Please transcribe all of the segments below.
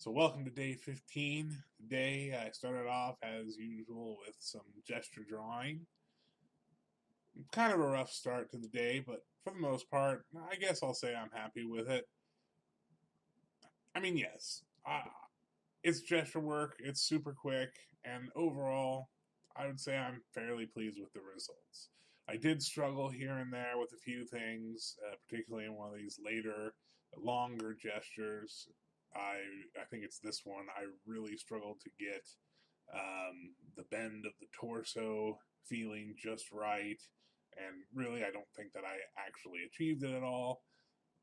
So, welcome to day 15. Today, I started off as usual with some gesture drawing. Kind of a rough start to the day, but for the most part, I guess I'll say I'm happy with it. I mean, yes, it's gesture work, it's super quick, and overall, I would say I'm fairly pleased with the results. I did struggle here and there with a few things, particularly in one of these later, longer gestures. I think it's this one. I really struggled to get the bend of the torso feeling just right, and really, I don't think that I actually achieved it at all.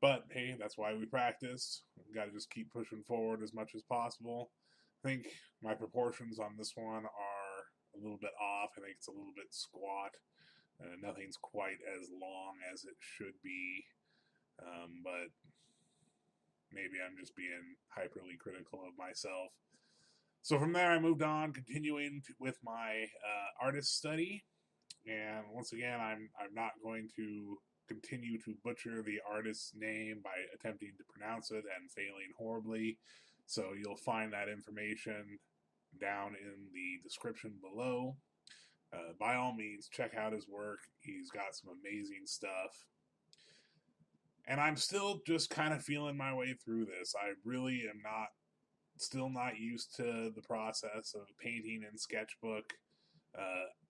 But hey, that's why we practice. We've got to just keep pushing forward as much as possible. I think my proportions on this one are a little bit off. I think it's a little bit squat. Nothing's quite as long as it should be. But maybe I'm just being hyperly critical of myself. So from there, I moved on, continuing with my artist study. And once again, I'm not going to continue to butcher the artist's name by attempting to pronounce it and failing horribly. So you'll find that information down in the description below. By all means, check out his work. He's got some amazing stuff. And I'm still just kind of feeling my way through this. I really am still not used to the process of painting in Sketchbook.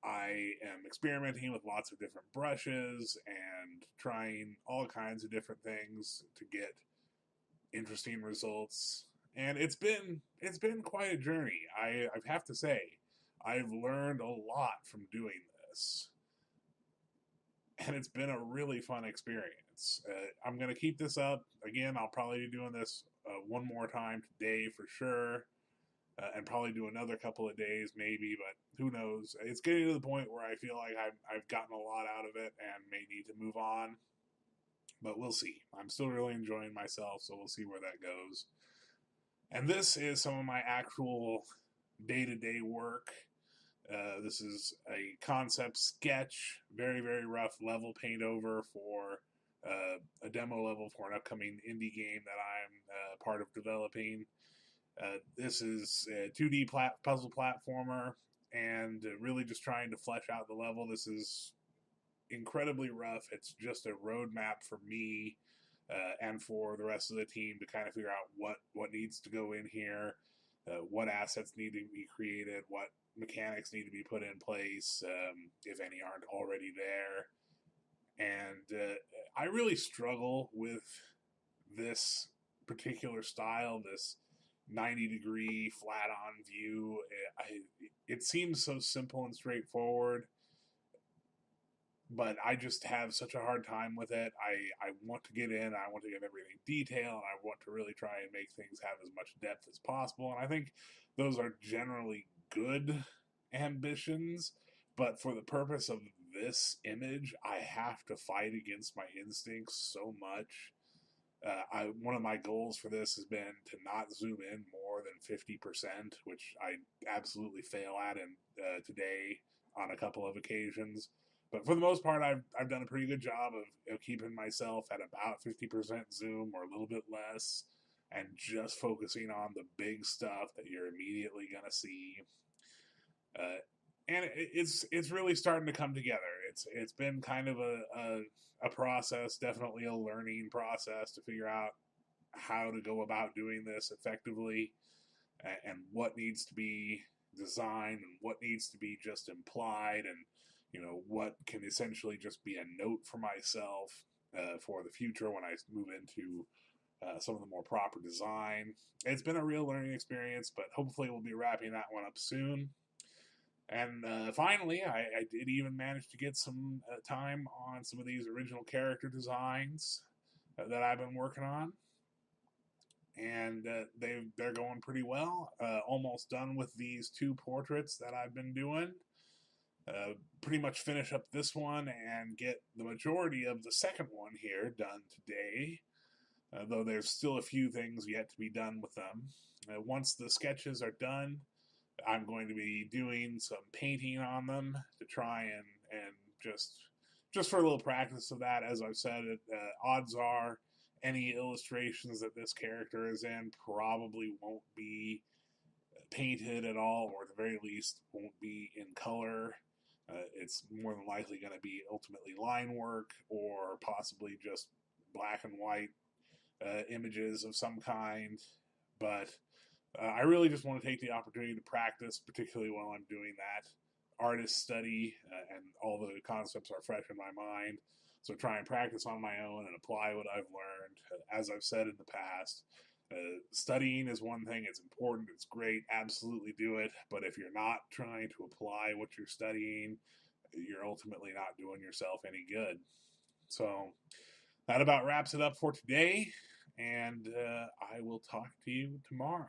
I am experimenting with lots of different brushes and trying all kinds of different things to get interesting results. And it's been quite a journey. I have to say, I've learned a lot from doing this, and it's been a really fun experience. I'm gonna keep this up again. I'll probably be doing this one more time today for sure, and probably do another couple of days maybe, but who knows? It's getting to the point where I feel like I've gotten a lot out of it and may need to move on, but we'll see. I'm still really enjoying myself, so we'll see where that goes. And this is some of my actual day to day work. This is a concept sketch, very, very rough level paint over for a demo level for an upcoming indie game that I'm part of developing. This is a 2D puzzle platformer, and really just trying to flesh out the level. This is incredibly rough. It's just a roadmap for me and for the rest of the team to kind of figure out what needs to go in here, what assets need to be created, what mechanics need to be put in place, if any aren't already there. And I really struggle with this particular style, this 90-degree flat on view. It seems so simple and straightforward, but I just have such a hard time with it. I want to get in, I want to get everything detailed, and I want to really try and make things have as much depth as possible. And I think those are generally good ambitions, but for the purpose of this image, I have to fight against my instincts so much. One of my goals for this has been to not zoom in more than 50%, which I absolutely fail at today on a couple of occasions. But for the most part, I've done a pretty good job of keeping myself at about 50% zoom or a little bit less, and just focusing on the big stuff that you're immediately going to see. Uh, and it's really starting to come together. It's been kind of a process, definitely a learning process to figure out how to go about doing this effectively, and what needs to be designed and what needs to be just implied, and what can essentially just be a note for myself for the future when I move into some of the more proper design. It's been a real learning experience, but hopefully we'll be wrapping that one up soon. And finally, I did even manage to get some time on some of these original character designs that I've been working on, and they're going pretty well. Almost done with these two portraits that I've been doing. Pretty much finish up this one and get the majority of the second one here done today. Though there's still a few things yet to be done with them. Once the sketches are done, I'm going to be doing some painting on them to try and just for a little practice of that. As I've said, odds are any illustrations that this character is in probably won't be painted at all, or at the very least won't be in color. It's more than likely going to be ultimately line work or possibly just black and white images of some kind. But I really just want to take the opportunity to practice, particularly while I'm doing that artist study, and all the concepts are fresh in my mind. So try and practice on my own and apply what I've learned. As I've said in the past, studying is one thing. It's important. It's great. Absolutely do it. But if you're not trying to apply what you're studying, you're ultimately not doing yourself any good. So that about wraps it up for today. And I will talk to you tomorrow.